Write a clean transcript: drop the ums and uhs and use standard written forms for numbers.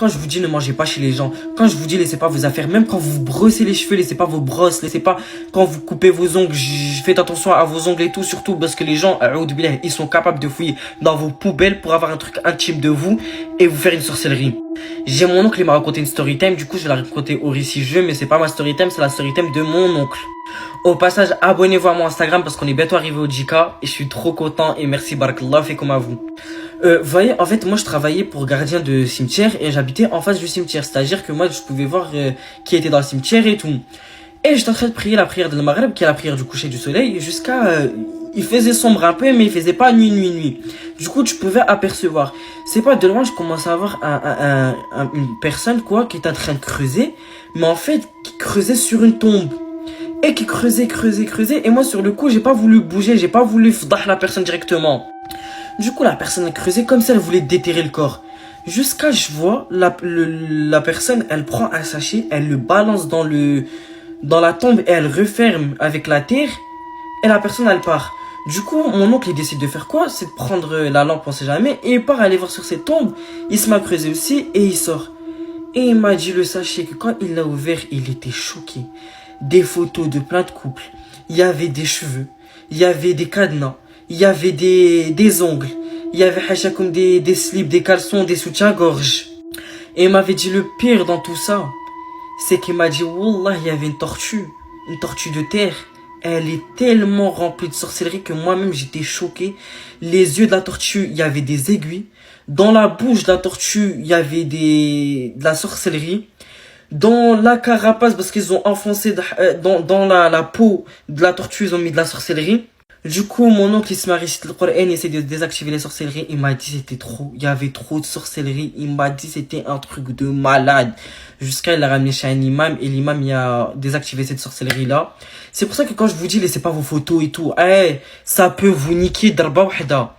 Quand je vous dis ne mangez pas chez les gens, quand je vous dis laissez pas vos affaires, même quand vous brossez les cheveux, laissez pas vos brosses, laissez pas quand vous coupez vos ongles, faites attention à vos ongles et tout, surtout parce que les gens, ils sont capables de fouiller dans vos poubelles pour avoir un truc intime de vous et vous faire une sorcellerie. J'ai mon oncle, il m'a raconté une story time, du coup je vais la raconter au récit jeu, mais c'est pas ma story time, c'est la story time de mon oncle. Au passage, abonnez-vous à mon Instagram parce qu'on est bientôt arrivé au 10K et je suis trop content et merci barakallah, fait comme à vous. Vous voyez, en fait, moi je travaillais pour gardien de cimetière et j'habitais en face du cimetière, c'est-à-dire que moi je pouvais voir qui était dans le cimetière et tout. Et j'étais en train de prier la prière de Maghreb, qui est la prière du coucher du soleil, jusqu'à... il faisait sombre un peu, mais il faisait pas nuit. Du coup, tu pouvais apercevoir. C'est pas de loin, je commençais à voir une personne, quoi, qui était en train de creuser, mais en fait, qui creusait sur une tombe. Et qui creusait. Et moi, sur le coup, j'ai pas voulu bouger, j'ai pas voulu foutre la personne directement. Du coup, la personne a creusé comme si elle voulait déterrer le corps. Jusqu'à, je vois, la personne, elle prend un sachet, elle le balance dans la tombe et elle referme avec la terre et la personne elle part. Du coup, mon oncle il décide de faire quoi? C'est de prendre la lampe, on sait jamais, et il part aller voir sur cette tombe. Il se met à creuser aussi et il sort. Et il m'a dit le sachet que quand il l'a ouvert, il était choqué. Des photos de plein de couples. Il y avait des cheveux, il y avait des cadenas, il y avait des ongles, il y avait hacha comme des slips, des caleçons, des soutiens-gorge. Et il m'avait dit le pire dans tout ça, c'est qu'il m'a dit, Wallah, il y avait une tortue de terre. Elle est tellement remplie de sorcellerie que moi-même j'étais choqué. Les yeux de la tortue, il y avait des aiguilles. Dans la bouche de la tortue, il y avait de la sorcellerie. Dans la carapace, parce qu'ils ont enfoncé dans la peau de la tortue, ils ont mis de la sorcellerie. Du coup, mon oncle, il se m'a récité le Coran, il essaie de désactiver les sorcelleries. Il m'a dit c'était trop, il y avait trop de sorcellerie. Il m'a dit c'était un truc de malade. Jusqu'à il l'a ramené chez un imam et l'imam, il a désactivé cette sorcellerie-là. C'est pour ça que quand je vous dis laissez pas vos photos et tout, ça peut vous niquer d'arba wahda.